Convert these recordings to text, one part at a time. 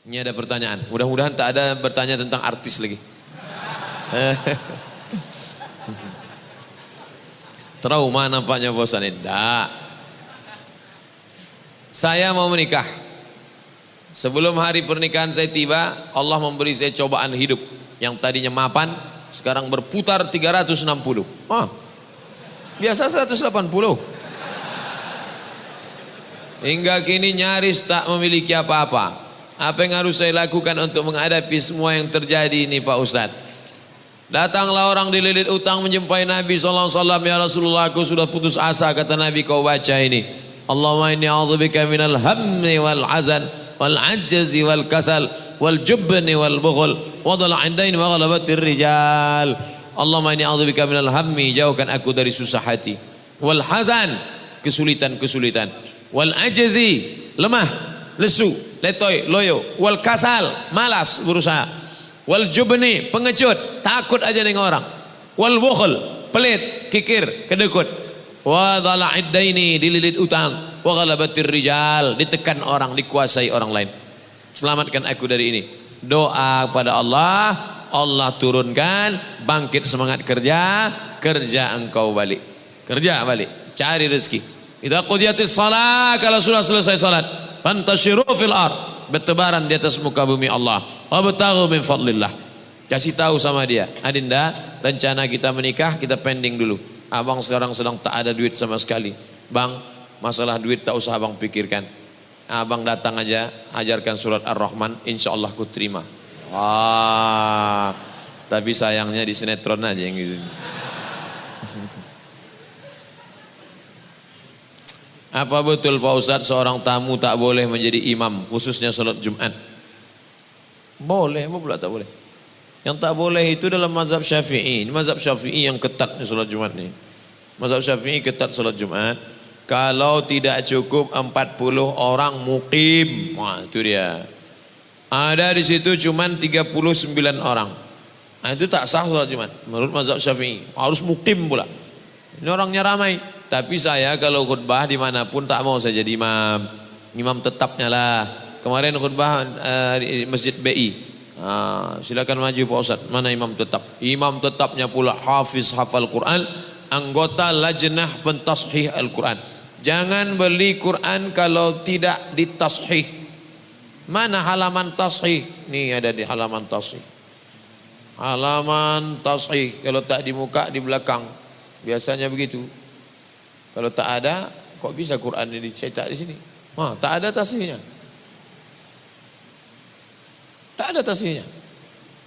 Ini ada pertanyaan. Mudah-mudahan tak ada bertanya tentang artis lagi. Trauma nampaknya bosan. Tidak. Saya mau menikah. Sebelum hari pernikahan saya tiba, Allah memberi saya cobaan hidup. Yang tadinya mapan, sekarang berputar 360. Biasa 180. Hingga kini nyaris tak memiliki apa-apa. Apa yang harus saya lakukan untuk menghadapi semua yang terjadi ini Pak Ustadz? Datanglah orang dililit utang menjumpai Nabi SAW. Ya Rasulullah, aku sudah putus asa. Kata Nabi, kau baca ini. Allahumma inni a'udzubika minal hammi wal hazan wal ajzi wal kasal wal jubni wal bukhul wa dhal'indain wa ghalabatir rijal. Allahumma inni a'udzubika minal hammi, jauhkan aku dari susah hati. Wal hazan, kesulitan-kesulitan. Wal ajzi, lemah, lesu, letoy, loyo. Wal kasal, malas berusaha. Wal jubni, pengecut, takut aja dengan orang. Wal bukhul, pelit, kikir, kedekut. Wa dhal'iddaini, dililit utang. Wa ghalabatir rijal, ditekan orang, dikuasai orang lain. Selamatkan aku dari ini. Doa kepada Allah, Allah turunkan bangkit semangat kerja, kerja engkau balik. Kerja balik, cari rezeki. Idza qudiyatis shalah, kalau sudah selesai salat, fantashiru fil ard, bertebaran di atas muka bumi Allah. Wabtaghu min fadlillah. Kasih tahu sama dia, Adinda, rencana kita menikah kita pending dulu. Abang sekarang sedang tak ada duit sama sekali. Bang, masalah duit tak usah abang pikirkan. Abang datang aja, ajarkan surat Ar-Rahman, insyaallah ku terima. Wah, tapi sayangnya di sinetron aja yang gitu. Apa betul Pak Ustadz seorang tamu tak boleh menjadi imam khususnya salat Jumat? Boleh, apa pula tak boleh? Yang tak boleh itu dalam mazhab Syafi'i. Ini mazhab Syafi'i yang ketat nih salat Jumat nih. Mazhab Syafi'i ketat salat Jumat. Kalau tidak cukup 40 orang mukim, wah itu dia. Ada di situ cuman 39 orang. Nah, itu tak sah salat Jumat menurut mazhab Syafi'i. Harus mukim pula. Ini orangnya ramai. Tapi saya kalau khutbah dimanapun tak mau saya jadi imam. Imam tetapnya lah. Kemarin khutbah di Masjid BI. Silakan maju Pak Ustadz. Mana imam tetap? Imam tetapnya pula hafiz hafal Quran, anggota lajnah pentashih Al-Quran. Jangan beli Quran kalau tidak ditashih. Mana halaman tashih? Nih ada di halaman tashih. Halaman tashih kalau tak di muka di belakang. Biasanya begitu. Kalau tak ada, kok bisa Quran ini dicetak di sini? Tak ada tashihnya. Tak ada tashihnya.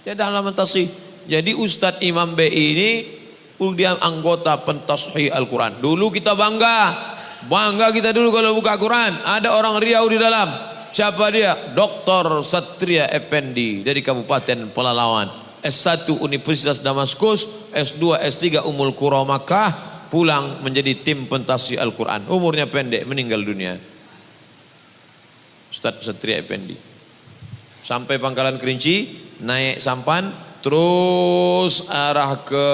Dia halaman tashih. Jadi Ustadz Imam BI ini dia anggota pentashih Al-Quran. Dulu kita bangga kita dulu kalau buka Quran. Ada orang Riau di dalam. Siapa dia? Dr. Satria Effendi dari Kabupaten Pelalawan. S1 Universitas Damaskus, S2, S3 Ummul Qura Makkah, pulang menjadi tim pentashih Al-Quran. Umurnya pendek, meninggal dunia. Ustadz Satria Effendi. Sampai Pangkalan Kerinci, naik sampan, terus arah ke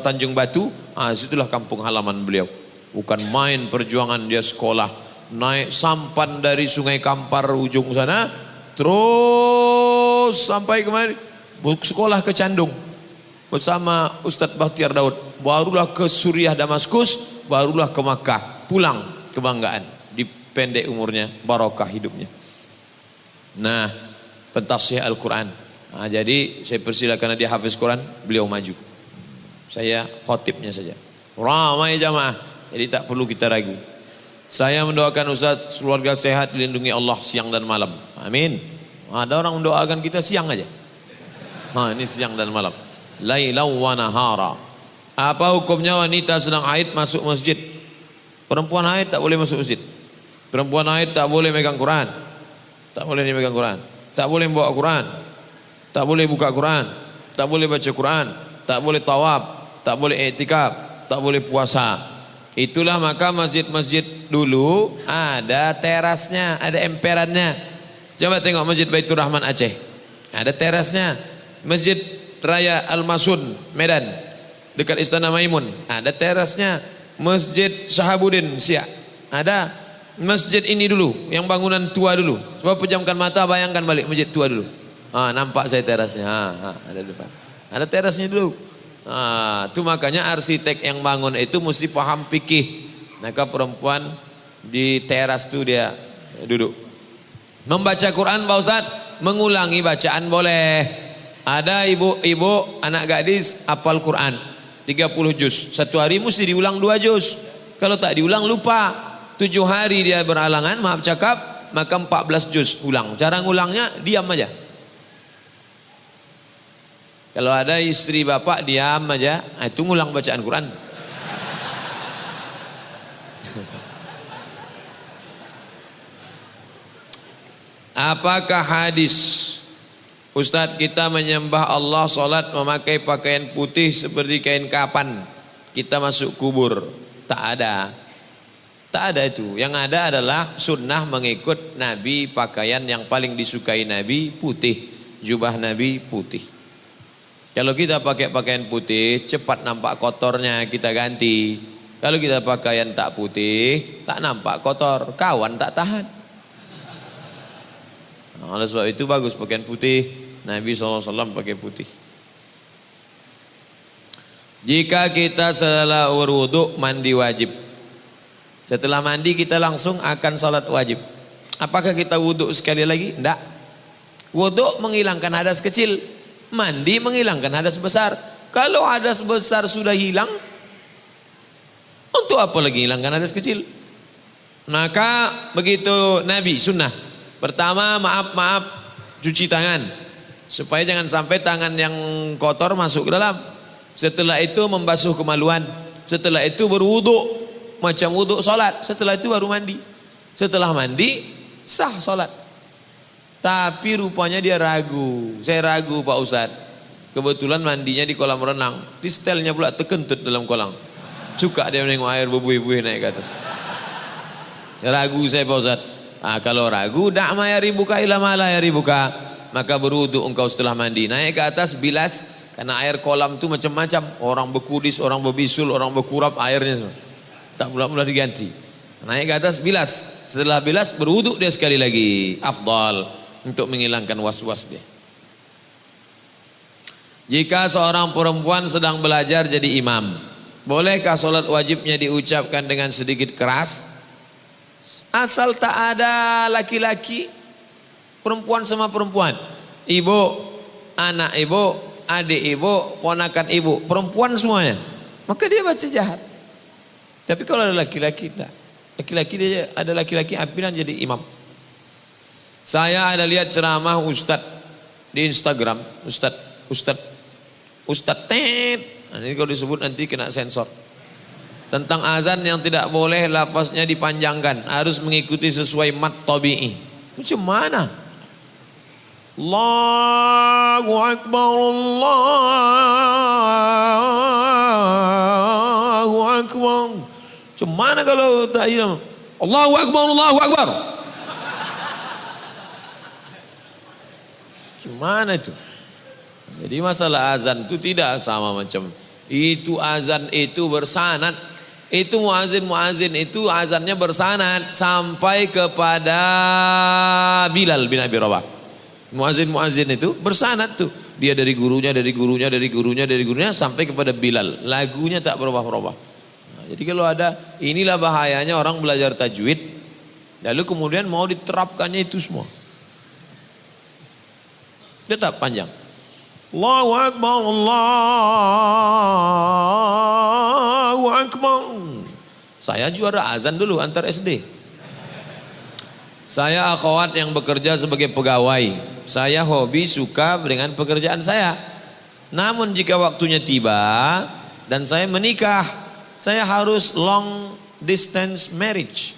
Tanjung Batu. Situlah kampung halaman beliau. Bukan main perjuangan dia sekolah. Naik sampan dari Sungai Kampar ujung sana, terus sampai kemari. Sekolah ke Candung bersama Ustadz Bakhtiar Daud. Barulah ke Suriah Damaskus, barulah ke Makkah. Pulang kebanggaan. Dipendek umurnya, barokah hidupnya. Nah, pentashih Al-Quran. Jadi saya persilakan dia hafiz Quran, beliau maju. Saya khotibnya saja. Ramai jamaah, jadi tak perlu kita ragu. Saya mendoakan Ustaz keluarga sehat, dilindungi Allah siang dan malam. Amin. Ada orang mendoakan kita siang aja. Ini siang dan malam. Lailau wa nahara. Apa hukumnya wanita sedang haid masuk masjid? Perempuan haid tak boleh masuk masjid. Perempuan haid tak boleh megang Quran. Tak boleh dia megang Quran. Tak boleh membawa Quran. Tak boleh buka Quran. Tak boleh baca Quran. Tak boleh tawaf. Tak boleh i'tikaf. Tak boleh puasa. Itulah maka masjid-masjid dulu ada terasnya, ada emperannya. Coba tengok Masjid Baitur Rahman Aceh. Ada terasnya. Masjid Raya Al-Masun Medan dekat Istana Maimun. Ada terasnya. Masjid Shahabuddin Siak. Ada. masjid ini dulu, yang bangunan tua dulu. Sebab pejamkan mata, bayangkan balik masjid tua dulu. Nampak saya terasnya. Ada depan. Ada terasnya dulu. Itu makanya arsitek yang bangun itu mesti paham fikih. Maka perempuan di teras itu dia duduk. Membaca Quran Pak Ustaz, mengulangi bacaan boleh. Ada ibu-ibu anak gadis hafal Quran 30 juz. Satu hari mesti diulang 2 juz. Kalau tak diulang lupa. 7 hari dia beralangan, maaf cakap, maka 14 juz ulang. Cara ngulangnya diam aja. Kalau ada istri bapak diam aja, itu ngulang bacaan Quran. Apakah hadis Ustadz kita menyembah Allah, sholat memakai pakaian putih seperti kain kapan kita masuk kubur? Tak ada. Tak ada itu. Yang ada adalah sunnah mengikut Nabi, pakaian yang paling disukai Nabi putih, jubah Nabi putih. Kalau kita pakai pakaian putih, cepat nampak kotornya, kita ganti. Kalau kita pakaian tak putih, tak nampak kotor, kawan tak tahan. Oleh sebab itu bagus pakaian putih. Nabi SAW pakai putih. Jika kita setelah berwudu mandi wajib. Setelah mandi kita langsung akan salat wajib. Apakah kita wudhu sekali lagi? Tidak. Wudhu menghilangkan hadas kecil, mandi menghilangkan hadas besar. Kalau hadas besar sudah hilang, untuk apa lagi hilangkan hadas kecil? Maka begitu Nabi sunnah. Pertama maaf cuci tangan, supaya jangan sampai tangan yang kotor masuk ke dalam. Setelah itu membasuh kemaluan. Setelah itu berwudhu macam wudhu solat. Setelah itu baru mandi. Setelah mandi sah solat. Tapi rupanya dia ragu. Saya ragu Pak Ustadz. Kebetulan mandinya di kolam renang. Di setelnya pula terkentut dalam kolam. Suka dia menengok air berbuih-buih naik ke atas. Ragu saya Pak Ustadz. Kalau ragu, da'ma ya ribuka ila ma la ya ribuka. Maka berwudhu engkau setelah mandi. Naik ke atas bilas. Karena air kolam itu macam-macam. Orang berkudis, orang berbisul, orang berkurap airnya semua. Tak pula diganti. Naik ke atas bilas. Setelah bilas berwuduk dia sekali lagi. Afdal untuk menghilangkan was-was dia. Jika seorang perempuan sedang belajar jadi imam, bolehkah solat wajibnya diucapkan dengan sedikit keras? Asal tak ada laki-laki, perempuan sama perempuan, ibu, anak ibu, adik ibu, ponakan ibu, perempuan semuanya, maka dia baca jahat. Tapi kalau ada laki-laki, tidak. Laki-laki dia ada laki-laki ampilan jadi imam. Saya ada lihat ceramah Ustadz di Instagram, Ustadz tet. Ini kalau disebut nanti kena sensor. Tentang azan yang tidak boleh lafaznya dipanjangkan, harus mengikuti sesuai mat tabi'i. Macam mana? Allahu Akbar, Allahu Akbar. Cuma kalau tak hilang Allahu Akbar, Allahu Akbar. Gimana itu? Jadi masalah azan itu tidak sama macam itu. Azan itu bersanad. Itu muazin itu azannya bersanad sampai kepada Bilal bin Abi Rabah. Muazin itu bersanad tuh. Dia dari gurunya sampai kepada Bilal. Lagunya tak berubah-ubah. Jadi kalau ada, inilah bahayanya orang belajar tajwid, lalu kemudian mau diterapkannya itu semua. Tetap panjang. Allahu Akbar, Allahu Akbar. Saya juara azan dulu antar SD. Saya akhwat yang bekerja sebagai pegawai. Saya hobi suka dengan pekerjaan saya. Namun jika waktunya tiba dan saya menikah, saya harus long distance marriage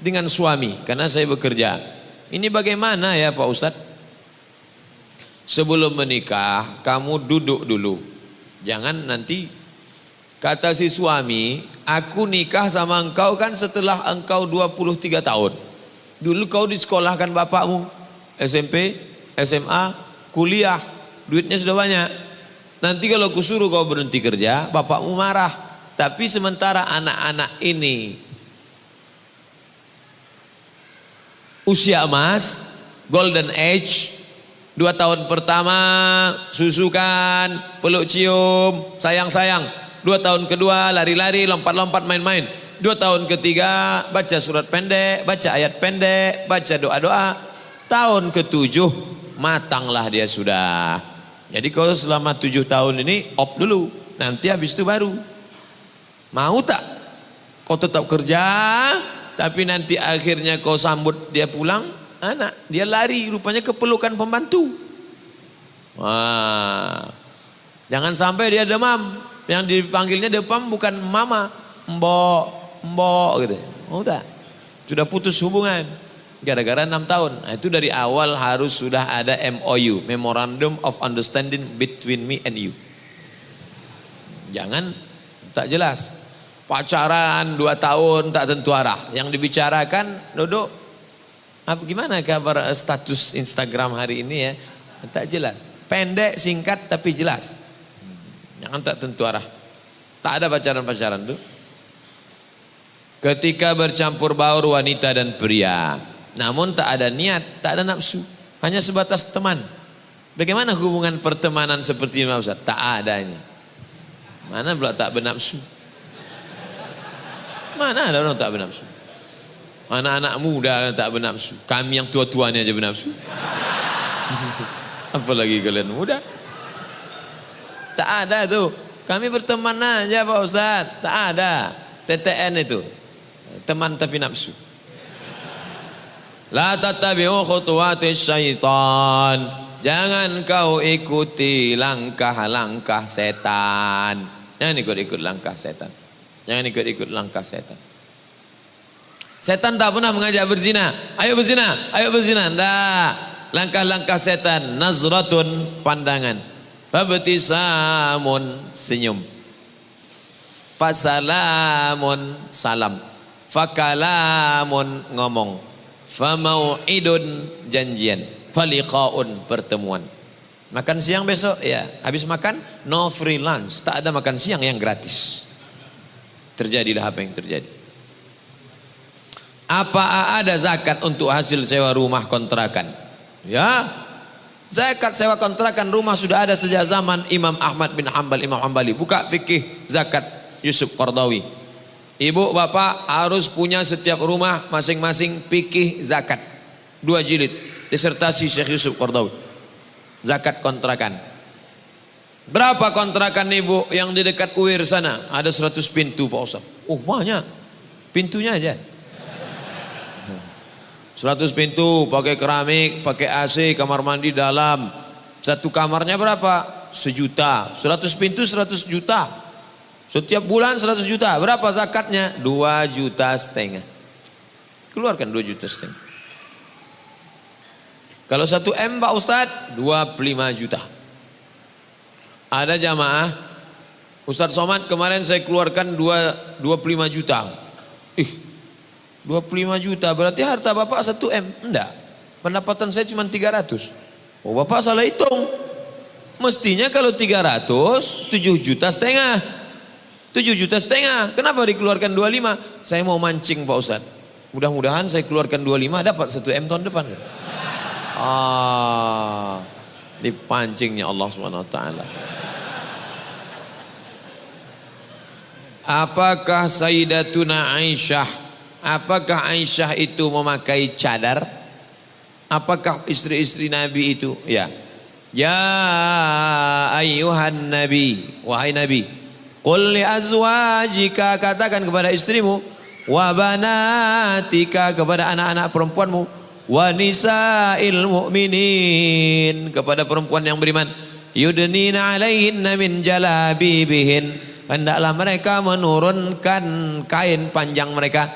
dengan suami karena saya bekerja. Ini bagaimana ya Pak Ustadz? Sebelum menikah kamu duduk dulu. Jangan nanti kata si suami, aku nikah sama engkau kan setelah engkau 23 tahun. Dulu kau disekolahkan bapakmu, SMP, SMA, kuliah, duitnya sudah banyak. Nanti kalau kusuruh kau berhenti kerja, bapakmu marah. Tapi sementara anak-anak ini usia emas, golden age. 2 tahun pertama susukan, peluk cium, sayang-sayang. 2 tahun kedua lari-lari, lompat-lompat, main-main. 2 tahun ketiga baca surat pendek, baca ayat pendek, baca doa-doa. Tahun ke-7 matanglah dia sudah. Jadi kalau selama 7 tahun ini op dulu, nanti habis itu baru. Mau tak kau tetap kerja, tapi nanti akhirnya kau sambut dia pulang, anak dia lari rupanya ke pelukan pembantu. Wah, jangan sampai dia demam. Yang dipanggilnya demam bukan mama, mbok gitu. Mau tak? Sudah putus hubungan gara-gara 6 tahun. Nah, itu dari awal harus sudah ada MOU, Memorandum of Understanding between me and you. Jangan tak jelas. Pacaran 2 tahun tak tentu arah. Yang dibicarakan, duduk, gimana kabar status Instagram hari ini ya? Tak jelas. Pendek, singkat tapi jelas. Jangan tak tentu arah. Tak ada pacaran-pacaran tuh. Ketika bercampur baur wanita dan pria, namun tak ada niat, tak ada nafsu, hanya sebatas teman. Bagaimana hubungan pertemanan seperti ini Ustaz? Tak adanya. Mana pula tak bernafsu? Mana ada orang tak bernafsu? Anak-anak muda tak bernafsu. Kami yang tua-tuanya aja bernafsu. Apalagi kalian muda. Tak ada tuh. Kami berteman aja Pak Ustaz. Tak ada. TTN itu. Teman tapi nafsu. La tattabi'u khutuwatis syaitan. Jangan kau ikuti langkah-langkah setan. Jangan ikut-ikut langkah setan. Jangan ikut-ikut langkah setan. Setan tak pernah mengajak berzina. Ayo berzina, ayo berzina. Nggak. Langkah-langkah setan. Nazratun, pandangan. Fabtisamun, senyum. Fasalamun, salam. Fakalamun, ngomong. Famau'idun, janjian. Faliqaun, pertemuan. Makan siang besok, ya. Habis makan, no free lunch. Tak ada makan siang yang gratis. Terjadilah apa yang terjadi. Apa ada zakat untuk hasil sewa rumah kontrakan? Ya, zakat sewa kontrakan rumah sudah ada sejak zaman Imam Ahmad bin Hanbal, Imam Hanbali. Buka fikih zakat Yusuf Qardawi. Ibu bapak harus punya setiap rumah masing-masing fikih zakat. 2 jilid disertasi Syekh Yusuf Qardawi. Zakat kontrakan. Berapa kontrakan ibu yang di dekat UIR sana? Ada 100 pintu Pak Ustaz. Oh banyak. Pintunya aja. 100 pintu, pakai keramik, pakai AC, kamar mandi dalam. Satu kamarnya berapa? 1 juta. 100 pintu 100 juta. Setiap bulan 100 juta. Berapa zakatnya? 2,5 juta. Keluarkan 2,5 juta. Kalau 1 M Pak Ustadz 25 juta. Ada jamaah Ustadz Somad kemarin saya keluarkan 25 juta. 25 juta berarti harta bapak 1 M. Enggak, pendapatan saya cuma 300. Oh bapak salah hitung. Mestinya kalau 300 7,5 juta. 7,5 juta. Kenapa dikeluarkan 25? Saya mau mancing Pak Ustadz. Mudah-mudahan saya keluarkan 25 dapat 1 M tahun depan. Dipancingnya Allah SWT. Apakah Sayyidatuna Aisyah, apakah Aisyah itu memakai cadar? Apakah istri-istri Nabi itu? Ya. Ya ayyuhan Nabi, wahai Nabi, qul li azwajika, katakan kepada istrimu, wa banatika, kepada anak-anak perempuanmu, wa nisa'il mu'minin, kepada perempuan yang beriman, yudnina alaihinna min jalabibihin, hendaklah mereka menurunkan kain panjang mereka.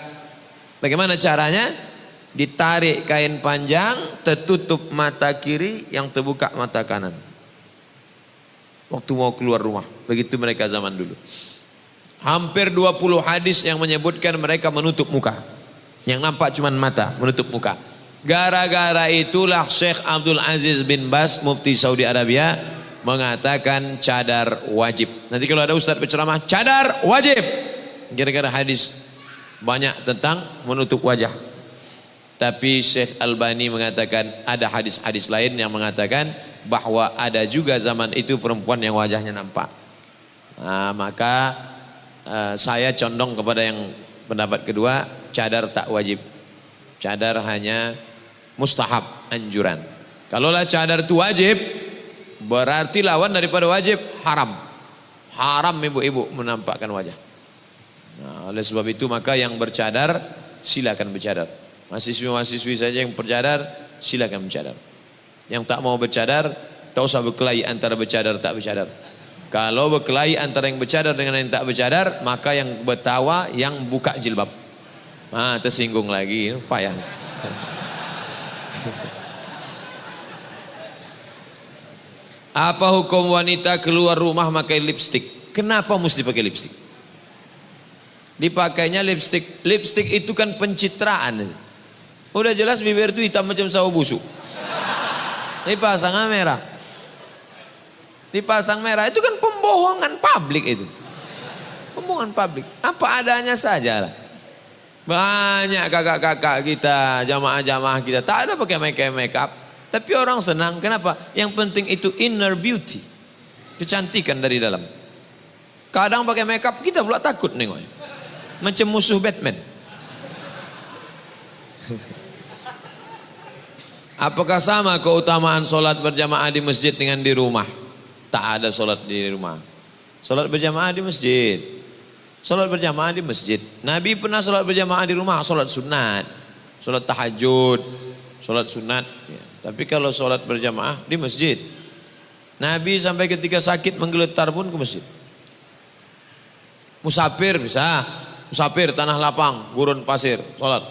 Bagaimana caranya? Ditarik kain panjang, tertutup mata kiri, yang terbuka mata kanan waktu mau keluar rumah. Begitu mereka zaman dulu. Hampir 20 hadis yang menyebutkan mereka menutup muka, yang nampak cuma mata, menutup muka. Gara-gara itulah Syekh Abdul Aziz bin Bas, mufti Saudi Arabia, mengatakan cadar wajib. Nanti kalau ada ustadz berceramah, cadar wajib, gara-gara hadis banyak tentang menutup wajah. Tapi Syekh Albani mengatakan ada hadis-hadis lain yang mengatakan bahwa ada juga zaman itu perempuan yang wajahnya nampak. Nah, maka saya condong kepada yang pendapat kedua, cadar tak wajib. Cadar hanya mustahab, anjuran. Kalaulah cadar itu wajib, berarti lawan daripada wajib haram. Haram ibu-ibu menampakkan wajah. Nah, oleh sebab itu maka yang bercadar silakan bercadar. Mahasiswi-mahasiswi saja yang bercadar silakan bercadar. Yang tak mau bercadar tak usah berkelahi antara bercadar tak bercadar. Kalau berkelahi antara yang bercadar dengan yang tak bercadar, maka yang bertawa yang buka jilbab. Tersinggung lagi, payah. Apa hukum wanita keluar rumah pakai lipstik? Kenapa mesti pakai lipstik? Dipakainya lipstik. Lipstik itu kan pencitraan. Udah jelas bibir itu hitam macam sawo busuk. Dipasang merah. Dipasang merah itu kan pembohongan publik itu. Pembohongan publik. Apa adanya saja lah. Banyak kakak-kakak kita, jamaah-jamaah kita tak ada pakai make up. Tapi orang senang. Kenapa? Yang penting itu inner beauty. Kecantikan dari dalam. Kadang pakai make up kita pula takut nengoknya. Macam musuh Batman. Apakah sama keutamaan solat berjamaah di masjid dengan di rumah? Tak ada solat di rumah. Solat berjamaah di masjid. Solat berjamaah di masjid. Nabi pernah solat berjamaah di rumah, solat sunat, solat tahajud, solat sunat. Ya. Tapi kalau solat berjamaah di masjid, Nabi sampai ketika sakit menggeletar pun ke masjid. Musafir bisa, musafir tanah lapang, gurun pasir, solat.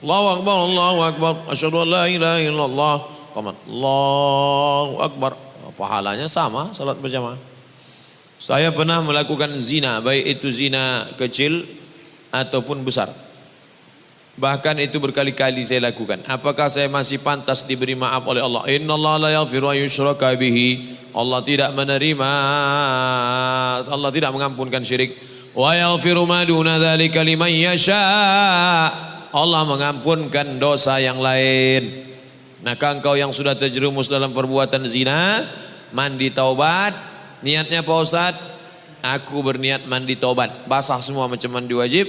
Allahu Akbar, Allahu Akbar, asyhadu an la ilaha illallah, qamat. Allahu Akbar. Pahalanya sama salat berjamaah. Saya pernah melakukan zina, baik itu zina kecil ataupun besar. Bahkan itu berkali-kali saya lakukan. Apakah saya masih pantas diberi maaf oleh Allah? Innallaha la yaghfiru an yushraka bihi. Allah tidak menerima, Allah tidak mengampunkan syirik. Wa yaghfiru ma duna dzalika liman yasha. Allah mengampunkan dosa yang lain. Maka engkau yang sudah terjerumus dalam perbuatan zina, mandi taubat. Niatnya Pak Ustaz, aku berniat mandi taubat. Basah semua macam mandi wajib.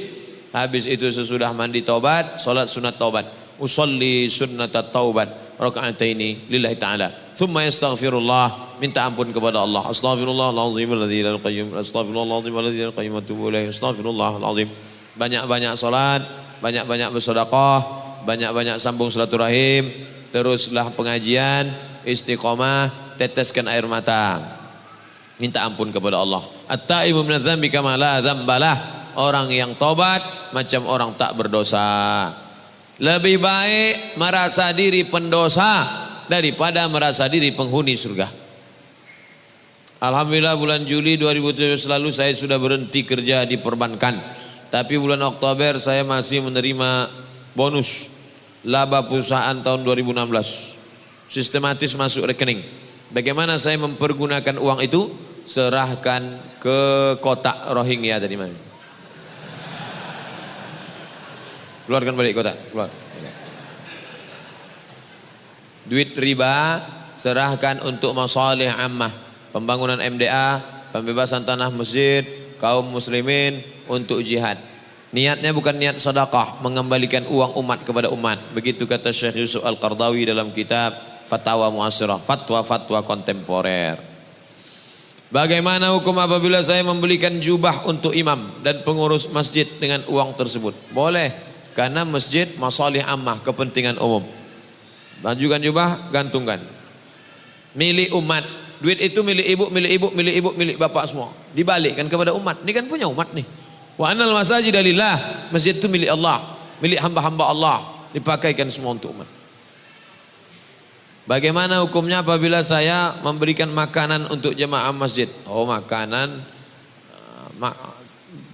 Habis itu sesudah mandi taubat, solat sunat taubat. Usolli sunnata taubat raka'ataini lillahi ta'ala. Thumma yastaghfirullah, minta ampun kepada Allah. Astaghfirullahaladzim alladzi la qayyum. Astaghfirullahaladzim alladzi la qayyum wa atubu ilaih. Astaghfirullahaladzim. Banyak-banyak salat, banyak-banyak bersedekah, banyak-banyak sambung silaturahim, teruslah pengajian, istiqomah, teteskan air mata. Minta ampun kepada Allah. At-taibu minadz-dzambi kama la dzambalah. Orang yang tobat macam orang tak berdosa. Lebih baik merasa diri pendosa daripada merasa diri penghuni surga. Alhamdulillah bulan Juli 2017 lalu saya sudah berhenti kerja di perbankan. Tapi bulan Oktober saya masih menerima bonus laba perusahaan tahun 2016. Sistematis masuk rekening. Bagaimana saya mempergunakan uang itu? Serahkan ke kotak Rohingya tadi mana? Keluarkan balik kotak, keluar. Duit riba serahkan untuk masalih ammah, pembangunan MDA, pembebasan tanah masjid, kaum muslimin, untuk jihad. Niatnya bukan niat sedekah, mengembalikan uang umat kepada umat. Begitu kata Syekh Yusuf Al-Qardawi dalam kitab Fatwa Mu'asirah, fatwa-fatwa kontemporer. Bagaimana hukum apabila saya membelikan jubah untuk imam dan pengurus masjid dengan uang tersebut? Boleh, karena masjid masalih ammah, kepentingan umum. Bajukan jubah, gantungkan. Milik umat. Duit itu milik ibu, milik ibu, milik ibu, milik bapak semua. Dibalikkan kepada umat. Ini kan punya umat nih. Wa anal masajida lillah. Masjid itu milik Allah, milik hamba-hamba Allah. Dipakaikan semua untuk umat. Bagaimana hukumnya apabila saya memberikan makanan untuk jemaah masjid? Oh, makanan,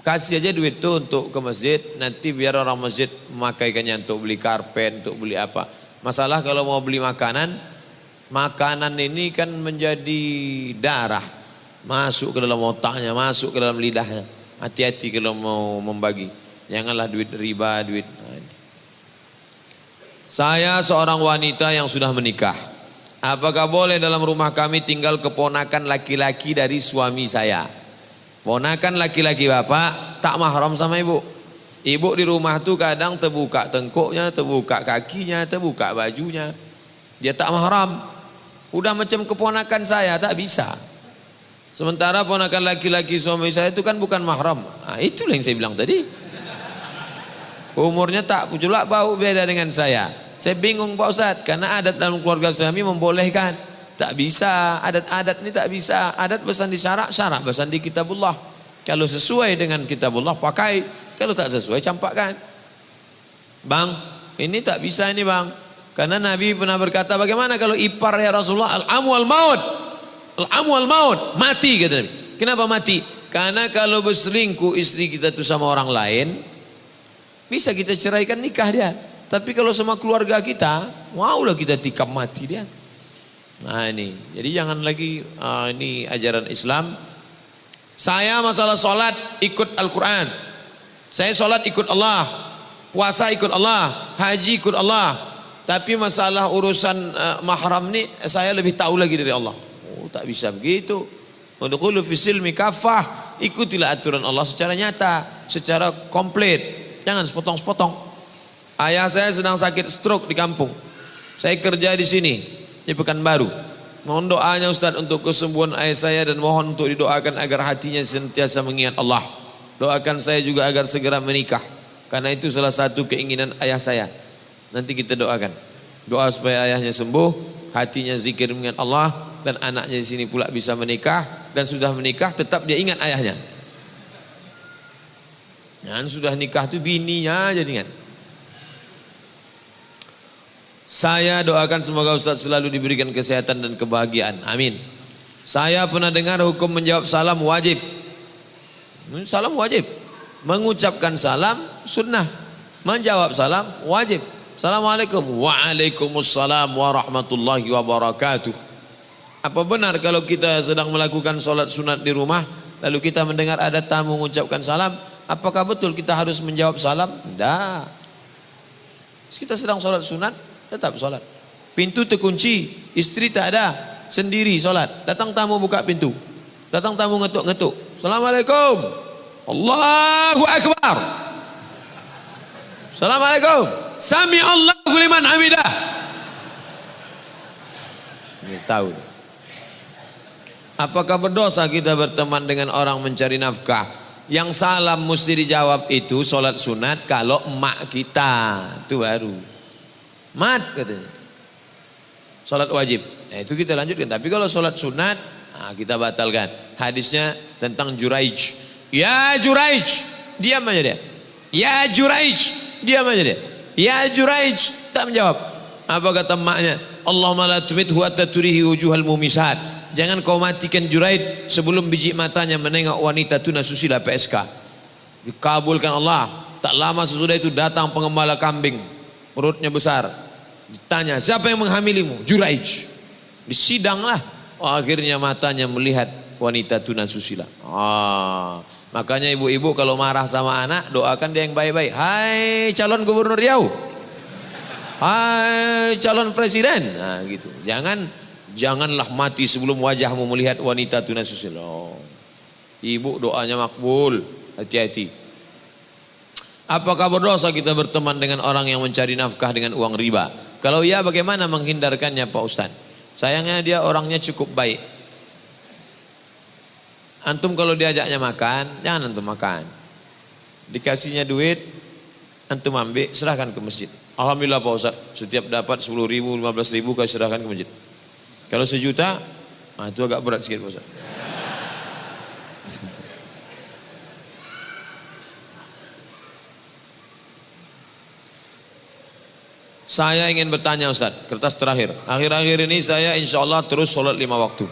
kasih aja duit itu untuk ke masjid. Nanti biar orang masjid memakaikannya untuk beli karpet, untuk beli apa. Masalah kalau mau beli makanan, makanan ini kan menjadi darah, masuk ke dalam otaknya, masuk ke dalam lidahnya. Hati-hati kalau mau membagi. Janganlah duit riba, duit. Saya seorang wanita yang sudah menikah. Apakah boleh dalam rumah kami tinggal keponakan laki-laki dari suami saya? Ponakan laki-laki bapak tak mahram sama ibu. Ibu di rumah tuh kadang terbuka tengkuknya, terbuka kakinya, terbuka bajunya. Dia tak mahram. Udah macam keponakan saya, tak bisa. Sementara ponakan laki-laki suami saya itu kan bukan mahram. Nah, itulah yang saya bilang tadi. Umurnya tak pula bau beda dengan saya. Saya bingung Pak Ustadz, karena adat dalam keluarga kami membolehkan. Tak bisa, adat-adat ini tak bisa. Adat besan di syarak, syarak besan di kitabullah. Kalau sesuai dengan kitabullah pakai, kalau tak sesuai campakkan. Bang, ini tak bisa ini bang. Karena Nabi pernah berkata, bagaimana kalau ipar ya Rasulullah? Al-amu al-maut. Al-amu al-maut. Mati kata Nabi. Kenapa mati? Karena kalau berselingkuh istri kita itu sama orang lain, bisa kita ceraikan nikah dia. Tapi kalau sama keluarga kita, maulah kita tikam mati dia. Nah ini, jadi jangan lagi ini ajaran Islam. Saya masalah sholat ikut Al-Quran. Saya sholat ikut Allah, puasa ikut Allah, haji ikut Allah. Tapi masalah urusan mahram ini saya lebih tahu lagi dari Allah. Oh tak bisa begitu. Udkhulu fis silmi kafah. Ikutilah aturan Allah secara nyata, secara komplit. Jangan sepotong-sepotong. Ayah saya sedang sakit stroke di kampung. Saya kerja di sini, di Pekanbaru. Mohon doanya Ustaz untuk kesembuhan ayah saya dan mohon untuk didoakan agar hatinya senantiasa mengingat Allah. Doakan saya juga agar segera menikah. Karena itu salah satu keinginan ayah saya. Nanti kita doakan. Doa supaya ayahnya sembuh, hatinya zikir mengingat Allah dan anaknya di sini pula bisa menikah dan sudah menikah tetap dia ingat ayahnya. Dan sudah nikah tu bininya jadi ingat. Saya doakan semoga Ustaz selalu diberikan kesehatan dan kebahagiaan. Amin. Saya pernah dengar hukum menjawab salam wajib. Salam wajib. Mengucapkan salam sunnah. Menjawab salam wajib. Assalamualaikum. Waalaikumsalam warahmatullahi wabarakatuh. Apa benar kalau kita sedang melakukan sholat sunat di rumah, lalu kita mendengar ada tamu mengucapkan salam, apakah betul kita harus menjawab salam? Tidak. Kita sedang sholat sunat, tetap sholat. Pintu terkunci, istri tak ada, sendiri sholat. Datang tamu buka pintu, datang tamu ngetuk-ngetuk. Assalamualaikum. Allahu Akbar. Assalamualaikum. Sami Allahu liman hamidah. Ini tahu. Apakah berdosa kita berteman dengan orang mencari nafkah? Yang salam mesti dijawab itu sholat sunat kalau emak kita. Itu baru. Mat katanya. Sholat wajib. Nah, itu kita lanjutkan. Tapi kalau sholat sunat, nah, kita batalkan. Hadisnya tentang Juraij. Ya Juraij. Diam aja dia. Ya Juraij. Diam aja dia. Ya Juraij. Tak menjawab. Apa kata emaknya? Allahumma la tumidhu hatta turihi wujuhal mumisat. Jangan kau matikan Juraij sebelum biji matanya menengok wanita tuna susila PSK. Dikabulkan Allah. Tak lama sesudah itu datang pengembala kambing. Perutnya besar. Ditanya, siapa yang menghamilimu? Juraij. Disidanglah. Oh, akhirnya matanya melihat wanita tuna susila. Makanya ibu-ibu kalau marah sama anak, doakan dia yang baik-baik. Hai calon gubernur Riau. Hai calon presiden. Nah gitu. Janganlah mati sebelum wajahmu melihat wanita tuna susila. Ibu doanya makbul. Hati-hati. Apakah berdosa kita berteman dengan orang yang mencari nafkah dengan uang riba? Kalau ya, bagaimana menghindarkannya Pak Ustaz? Sayangnya dia orangnya cukup baik. Antum kalau diajaknya makan, jangan antum makan. Dikasihnya duit, antum ambil, serahkan ke masjid. Alhamdulillah Pak Ustaz, setiap dapat 10 ribu, 15 ribu, kau serahkan ke masjid. Kalau sejuta, itu agak berat sedikit Pak Ustaz. Saya ingin bertanya Ustaz, kertas terakhir. Akhir-akhir ini saya insya Allah terus sholat 5 waktu.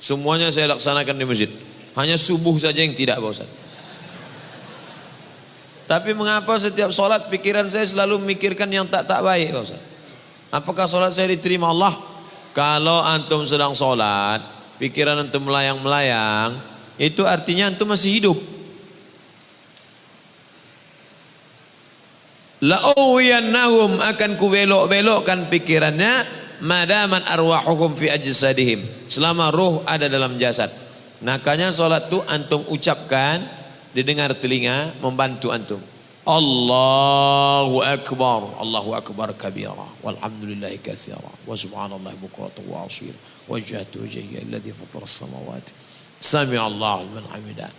Semuanya saya laksanakan di masjid. Hanya subuh saja yang tidak Pak Ustaz. Tapi mengapa setiap sholat pikiran saya selalu memikirkan yang tak baik Pak Ustaz? Apakah sholat saya diterima Allah? Kalau antum sedang sholat, pikiran antum melayang-melayang, itu artinya antum masih hidup. la'uwiyannahum, akan ku belok-belokkan pikirannya, madaman arwahuhum fi ajsadihim, selama ruh ada dalam jasad. Makanya salat tu antum ucapkan, didengar telinga, membantu antum. Allahu akbar kabira, walhamdulillahi katsira, wa subhanallahi bukratan wa asila, wajjahtu wajhiya alladhi fatara as-samawati, sami'allahu liman hamidah.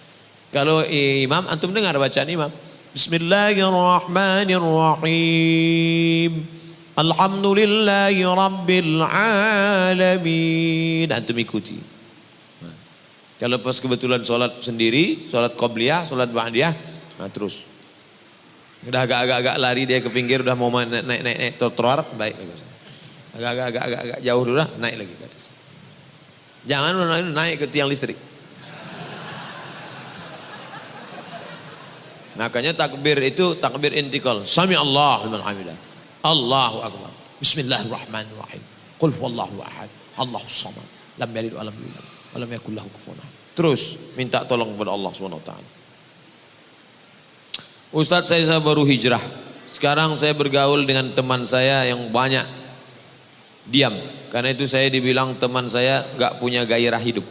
Kalau imam, antum dengar bacaan imam, bismillahirrahmanirrahim, alhamdulillahi rabbil alamin, antum ikuti. Kalau pas kebetulan sholat sendiri, sholat qobliyah, sholat ba'diyah, nah terus. Udah agak-agak lari dia ke pinggir, udah mau naik trotoar, baik. Agak jauh dulu dah, naik lagi ke atas. Jangan naik ke tiang listrik. Makanya takbir itu takbir intikal. Sami Allah liman hamidah. Allahu akbar. Bismillahirrahmanirrahim. Qul huwallahu ahad. Allahus samad. Lam yalid wa lam yulad. Walam yakul lahu kufuwan ahad. Terus minta tolong kepada Allah Subhanahu wa taala. Ustaz, saya baru hijrah. Sekarang saya bergaul dengan teman saya yang banyak diam. Karena itu saya dibilang teman saya enggak punya gairah hidup.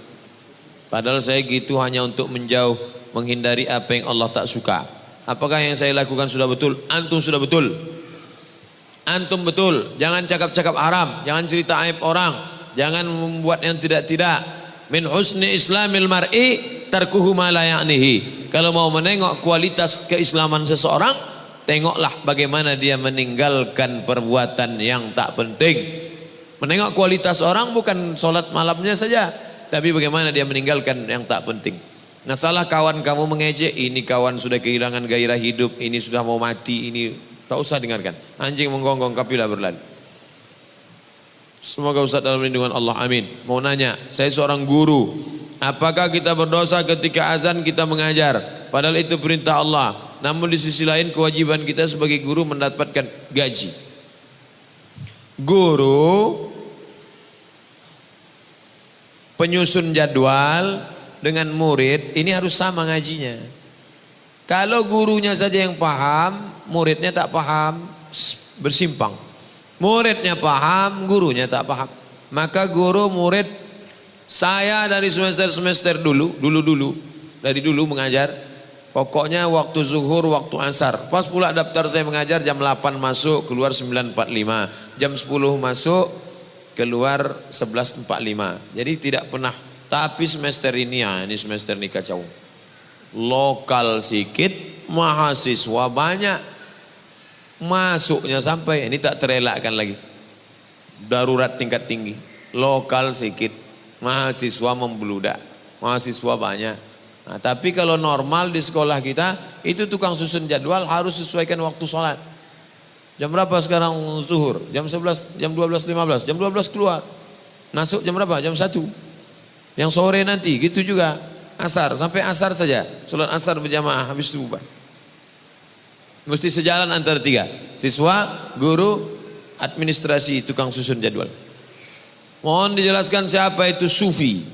Padahal saya gitu hanya untuk menjauh, menghindari apa yang Allah tak suka. Apakah yang saya lakukan sudah betul? Antum sudah betul. Antum betul. Jangan cakap-cakap haram, jangan cerita aib orang, jangan membuat yang tidak-tidak. Min husni islamil mar'i tarkuhu ma la ya'nihi. Kalau mau menengok kualitas keislaman seseorang, tengoklah bagaimana dia meninggalkan perbuatan yang tak penting. Menengok kualitas orang bukan sholat malamnya saja, tapi bagaimana dia meninggalkan yang tak penting. Nah, salah kawan kamu mengejek, ini kawan sudah kehilangan gairah hidup, ini sudah mau mati, ini tak usah dengarkan. Anjing menggonggong kapilah berlari. Semoga Ustaz dalam lindungan Allah, amin. Mau nanya, saya seorang guru, apakah kita berdosa ketika azan kita mengajar? Padahal itu perintah Allah. Namun di sisi lain kewajiban kita sebagai guru mendapatkan gaji. Guru penyusun jadwal dengan murid ini harus sama ngajinya. Kalau gurunya saja yang paham, muridnya tak paham, bersimpang. Muridnya paham, gurunya tak paham. Maka guru murid, saya dari semester dulu dari dulu mengajar, pokoknya waktu zuhur, waktu asar. Pas pula daftar saya mengajar jam 8 masuk, keluar 9.45. Jam 10 masuk, keluar 11.45. Jadi tidak pernah. Tapi semester ini, ya ini semester ini kacau. Lokal sedikit, mahasiswa banyak. Masuknya sampai, ini tak terelakkan lagi. Darurat tingkat tinggi. Lokal sedikit, mahasiswa membludak. Mahasiswa banyak. Nah, tapi kalau normal di sekolah kita, itu tukang susun jadwal harus sesuaikan waktu sholat. Jam berapa sekarang zuhur? Jam 11, jam 12.15, jam 12 keluar. Masuk jam berapa? Jam 1. Yang sore nanti, gitu juga. Asar, sampai asar saja. Sholat asar berjamaah, habis itu bubar. Mesti sejalan antara tiga. Siswa, guru, administrasi, tukang susun jadwal. Mohon dijelaskan siapa itu sufi.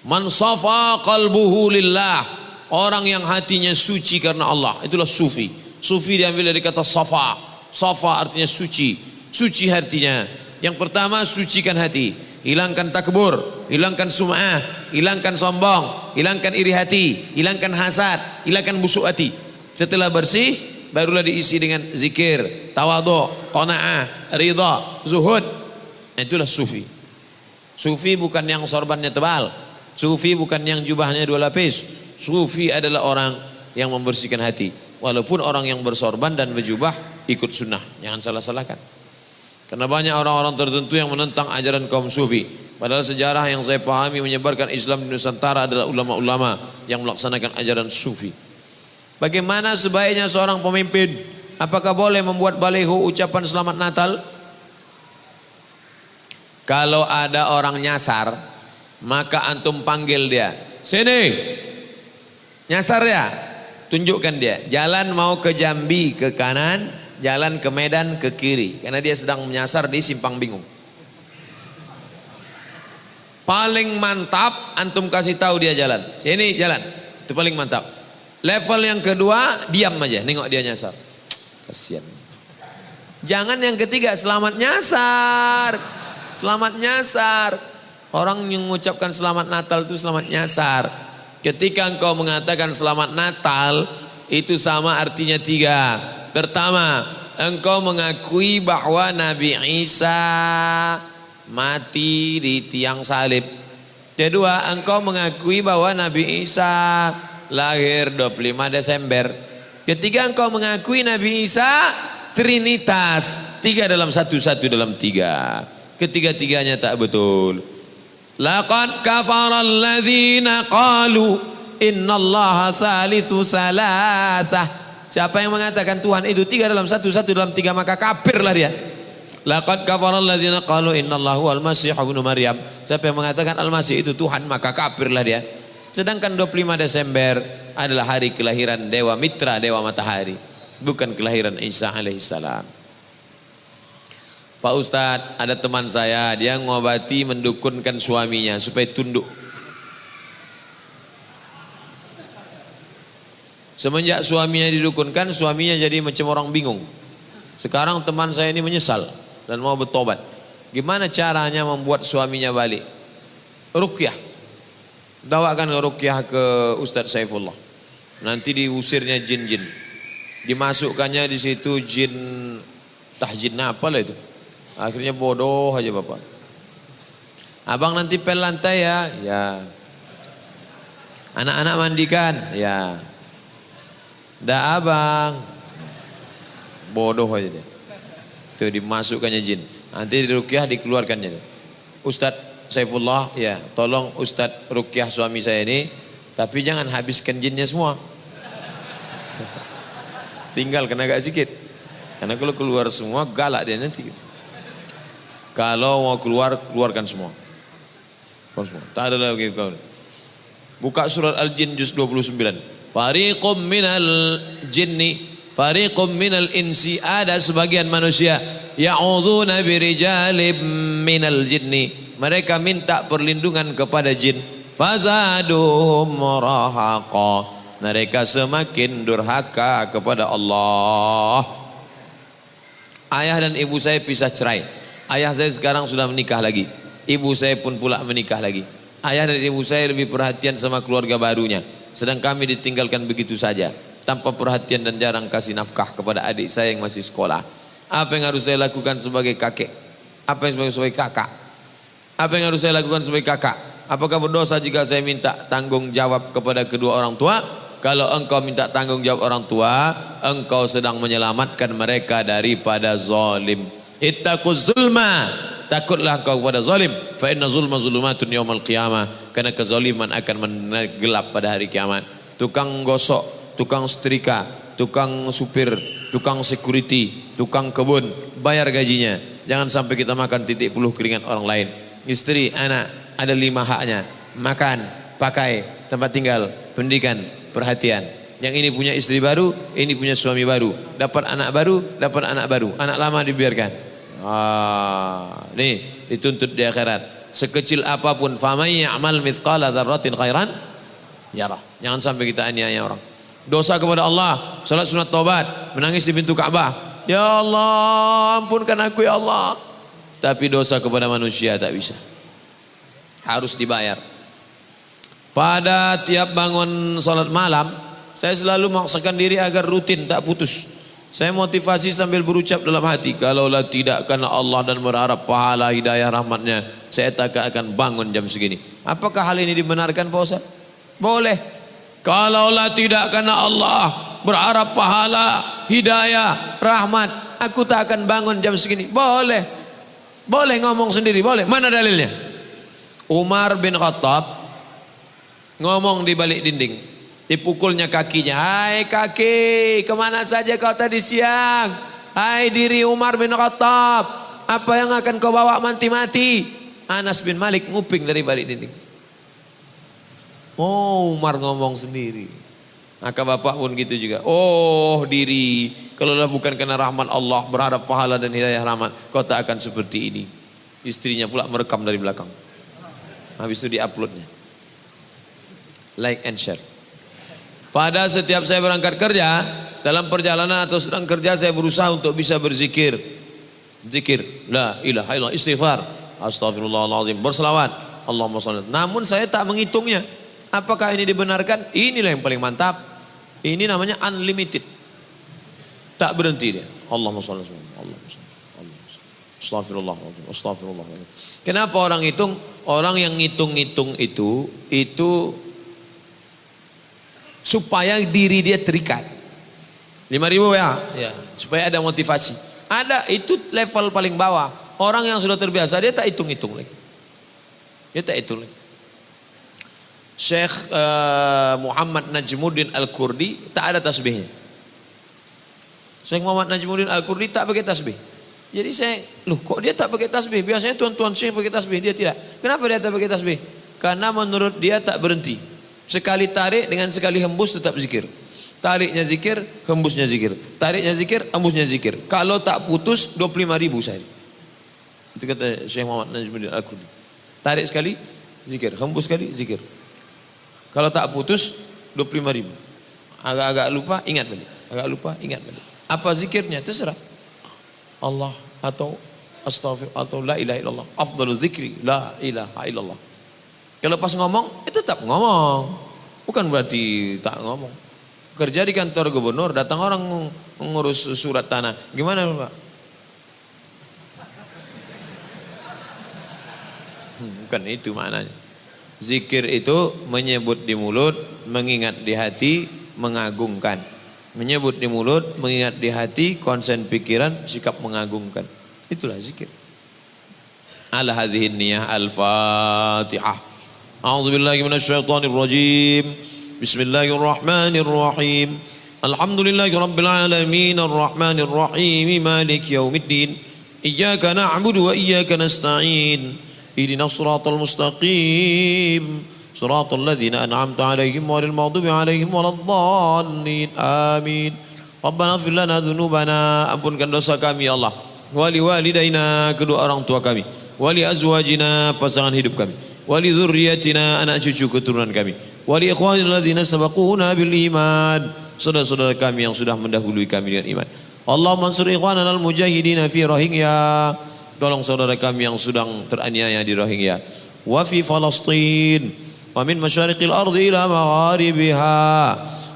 Man safa qalbuhu lillah. Orang yang hatinya suci karena Allah. Itulah sufi. Sufi diambil dari kata safa. Safa artinya suci. Suci hatinya. Yang pertama, sucikan hati. Hilangkan takbur, hilangkan sum'ah, hilangkan sombong, hilangkan iri hati, hilangkan hasad, hilangkan busuk hati. Setelah bersih, barulah diisi dengan zikir, tawadhu, qanaah, ridha, zuhud. Itulah sufi. Sufi bukan yang sorbannya tebal. Sufi bukan yang jubahnya 2 lapis. Sufi adalah orang yang membersihkan hati. Walaupun orang yang bersorban dan berjubah ikut sunnah, jangan salah-salahkan. Karena banyak orang-orang tertentu yang menentang ajaran kaum sufi. Padahal sejarah yang saya pahami menyebarkan Islam di Nusantara adalah ulama-ulama yang melaksanakan ajaran sufi. Bagaimana sebaiknya seorang pemimpin? Apakah boleh membuat baliho ucapan selamat Natal? Kalau ada orang nyasar, maka antum panggil dia. Sini. Nyasar ya? Tunjukkan dia. Jalan mau ke Jambi ke kanan, jalan ke Medan ke kiri, karena dia sedang menyasar di simpang bingung. Paling mantap antum kasih tahu dia jalan. Sini jalan. Itu paling mantap. Level yang kedua, diam aja, nengok dia nyasar. Kasihan. Jangan yang ketiga, selamat nyasar. Selamat nyasar. Orang yang mengucapkan selamat Natal itu selamat nyasar. Ketika engkau mengatakan selamat Natal, itu sama artinya tiga. Pertama, engkau mengakui bahwa Nabi Isa mati di tiang salib. Kedua, engkau mengakui bahwa Nabi Isa lahir 25 Desember. Ketiga, engkau mengakui Nabi Isa Trinitas, 3 dalam 1, 1 dalam 3. Ketiga-tiganya tak betul. Laqad kafara alladzina qalu innallaha salisu salasah. Siapa yang mengatakan Tuhan itu 3 dalam 1, 1 dalam 3, maka kafirlah dia. Laqad kafara alladzina qalu innallaha huwal masih ibnu Maryam. Siapa yang mengatakan Al-Masih itu Tuhan, maka kafirlah dia. Sedangkan 25 Desember adalah hari kelahiran Dewa Mitra, Dewa Matahari, bukan kelahiran Isa alaihissalam. Pak Ustadz, ada teman saya, dia ngobati mendukunkan suaminya supaya tunduk. Semenjak suaminya didukunkan, suaminya jadi macam orang bingung. Sekarang teman saya ini menyesal dan mau bertobat. Gimana caranya membuat suaminya balik? Ruqyah. Bawakan ruqyah ke Ustadz Saifullah. Nanti diusirnya jin-jin. Dimasukkannya di situ jin tahjin apalah itu. Akhirnya bodoh aja bapak. Abang nanti pel lantai ya, ya. Anak-anak mandikan, ya. Dah abang, bodoh aja dia. Itu dimasukkannya jin. Nanti di ruqyah dikeluarkannya. Ustadz Saifullah, ya, tolong Ustadz ruqyah suami saya ini, tapi jangan habiskan jinnya semua. Tinggal kena agak sedikit. Karena kalau keluar semua galak dia nanti. Kalau mau keluar, keluarkan semua. Tak ada lagi kau. Buka surat Al-Jin juz 29. Fariqum minal jinni, fariqum minal insi. Ada sebagian manusia ya'udzuuna birijalim minal jinni. Mereka minta perlindungan kepada jin. Fazaduhum rahaqa. Mereka semakin durhaka kepada Allah. Ayah dan ibu saya pisah cerai. Ayah saya sekarang sudah menikah lagi. Ibu saya pun pula menikah lagi. Ayah dan ibu saya lebih perhatian sama keluarga barunya. Sedang kami ditinggalkan begitu saja, tanpa perhatian dan jarang kasih nafkah kepada adik saya yang masih sekolah. Apa yang harus saya lakukan sebagai kakek? Apa yang sebagai kakak? Apa yang harus saya lakukan sebagai kakak? Apakah berdosa jika saya minta tanggung jawab kepada kedua orang tua? Kalau engkau minta tanggung jawab orang tua, engkau sedang menyelamatkan mereka daripada zalim. Ittaquz zulma, takutlah engkau kepada zalim. Fa inna zulma zulumatun yaumal qiyamah. Karena kezaliman akan menggelap pada hari kiamat. Tukang gosok, tukang setrika, tukang supir, tukang security, tukang kebun, bayar gajinya. Jangan sampai kita makan titik puluh keringat orang lain. Istri, anak, ada 5 haknya. Makan, pakai, tempat tinggal, pendidikan, perhatian. Yang ini punya istri baru, ini punya suami baru. Dapat anak baru, dapat anak baru. Anak lama dibiarkan. Nih dituntut di akhirat. Sekecil apapun, famay ya'mal mithqala dzarratin khairan yarah. Jangan sampai kita aniaya orang. Dosa kepada Allah, salat sunat taubat, menangis di pintu Ka'bah. Ya Allah, ampunkan aku ya Allah. Tapi dosa kepada manusia tak bisa. Harus dibayar. Pada tiap bangun salat malam, saya selalu memaksakan diri agar rutin, tak putus. Saya motivasi sambil berucap dalam hati, kalaulah tidak karena Allah dan berharap pahala hidayah rahmatnya, saya tak akan bangun jam segini. Apakah hal ini dibenarkan Pak Ustaz? Boleh. Kalaulah tidak karena Allah berharap pahala hidayah rahmat, aku tak akan bangun jam segini. Boleh. Boleh ngomong sendiri, boleh. Mana dalilnya? Umar bin Khattab ngomong di balik dinding. Dipukulnya kakinya. Hai kaki, kemana saja kau tadi siang? Hai diri Umar bin Khattab, apa yang akan kau bawa mati-mati? Anas bin Malik nguping dari balik dinding. Oh, Umar ngomong sendiri. Maka bapak pun gitu juga. Oh diri, kalau bukan karena rahmat Allah, berharap pahala dan hidayah rahmat, kau tak akan seperti ini. Istrinya pula merekam dari belakang. Habis itu diuploadnya. Like and share. Pada setiap saya berangkat kerja, dalam perjalanan atau sedang kerja, saya berusaha untuk bisa berzikir. zikir, la ilaha illallah, istighfar, astagfirullahaladzim, berselawat, Allahumma sholli. Namun saya tak menghitungnya. Apakah ini dibenarkan? Inilah yang paling mantap. Ini namanya unlimited. Tak berhenti dia. Allahumma sholli, Allahumma sholli, astagfirullahaladzim, astagfirullahaladzim. Kenapa orang hitung? Orang yang ngitung-ngitung itu supaya diri dia terikat. 5.000 ya, supaya ada motivasi. Ada, itu level paling bawah. Orang yang sudah terbiasa dia tak hitung-hitung lagi. Dia tak hitung lagi. Syekh Muhammad Najmuddin Al-Kurdi tak ada tasbihnya. Syekh Muhammad Najmuddin Al-Kurdi tak pakai tasbih. Jadi saya, loh kok dia tak pakai tasbih? Biasanya tuan-tuan syekh pakai tasbih, dia tidak. Kenapa dia tak pakai tasbih? Karena menurut dia tak berhenti. Sekali tarik dengan sekali hembus tetap zikir. Tariknya zikir, hembusnya zikir. Tariknya zikir, hembusnya zikir. Kalau tak putus 25.000 sehari. Itu kata Syekh Muhammad Najmuddin Al-Kurdi. Tarik sekali, zikir. Hembus sekali, zikir. Kalau tak putus 25.000. Agak-agak lupa, ingat balik. Agak lupa, ingat balik. Apa zikirnya? Terserah. Allah atau astaghfir atau la ilaha illallah. Afdhalu zikri la ilaha illallah. Kalau pas ngomong, tetap ngomong. Bukan berarti tak ngomong. Kerja di kantor gubernur, datang orang mengurus surat tanah. Gimana Pak? Bukan itu maknanya. Zikir itu menyebut di mulut, mengingat di hati, mengagungkan. Menyebut di mulut, mengingat di hati, konsen pikiran, sikap mengagungkan. Itulah zikir. Ala hadhihi niyah al-Fatihah. A'udzubillahi minasyaitonirrajim. Bismillahirrahmanirrahim. Alhamdulillahi rabbil alamin arrahmanirrahim maliki yaumiddin. Iyyaka na'budu wa iyyaka nasta'in. Ihdinas siratal mustaqim. صراط الذين أنعمت عليهم غير المغضوب عليهم ولا الضالين آمين ربنا اغفر لنا ذنوبنا ampunkan dosa kami ya Allah wali walidaina kedua orang tua kami wali azwajina pasangan hidup kami wali dzurriyyatina anak cucu keturunan kami wali ikhwanil ladzina sabaquna bil iman saudara-saudara kami yang sudah mendahului kami dengan iman Allahumma ansur ikhwanana al mujahidin fi Rohingya tolong saudara kami yang sedang teraniaya di Rohingya wa fi Palestin ومن مشارق الأرض إلى مغاربها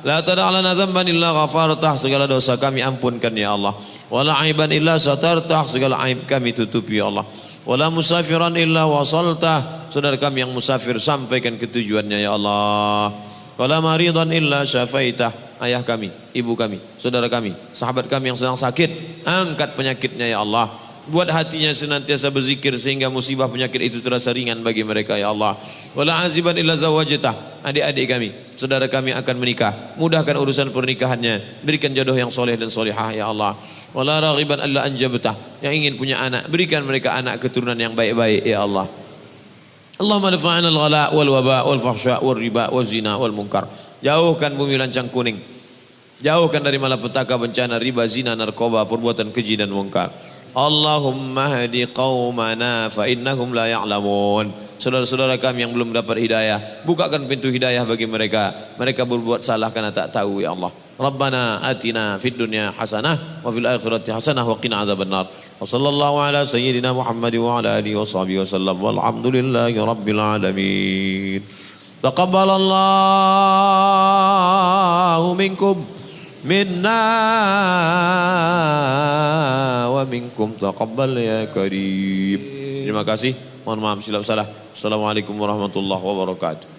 لا تدع لنا ذنبا إلا غفرته segala dosa kami ampunkan ya Allah wala aiban illa satartah segala aib kami tutupi ya Allah wala musafiran illa wasaltah saudara kami yang musafir sampaikan ke tujuannya ya Allah wala maridan illa syafaitah ayah kami ibu kami saudara kami sahabat kami yang sedang sakit angkat penyakitnya ya Allah buat hatinya senantiasa berzikir sehingga musibah penyakit itu terasa ringan bagi mereka ya Allah. Wala aziban illa zawajtah. Adik-adik kami, saudara kami akan menikah, mudahkan urusan pernikahannya, berikan jodoh yang soleh dan solehah ya Allah. Wala raghiban illa anjabtah. Yang ingin punya anak, berikan mereka anak keturunan yang baik-baik ya Allah. Allahumma dafa'na al-ghala wal waba wal fahsya wal riba wal zina wal munkar. Jauhkan bumi lancang kuning. Jauhkan dari malapetaka, bencana, riba, zina, narkoba, perbuatan keji dan munkar. Allahumma hadi qaumana fa innahum la ya'lamun. Saudara-saudara kami yang belum dapat hidayah, bukakan pintu hidayah bagi mereka. Mereka berbuat salah karena tak tahu ya Allah. Rabbana atina fid dunya hasanah wa fil akhirati hasanah wa qina adzabannar. Wa sallallahu ala sayyidina Muhammad wa ala alihi washabihi wasallam walhamdulillahi rabbil alamin. Taqabbalallahu minkum minna wa minkum taqabbal ya karim. Terima kasih. Mohon maaf silap salah. Assalamualaikum warahmatullahi wabarakatuh.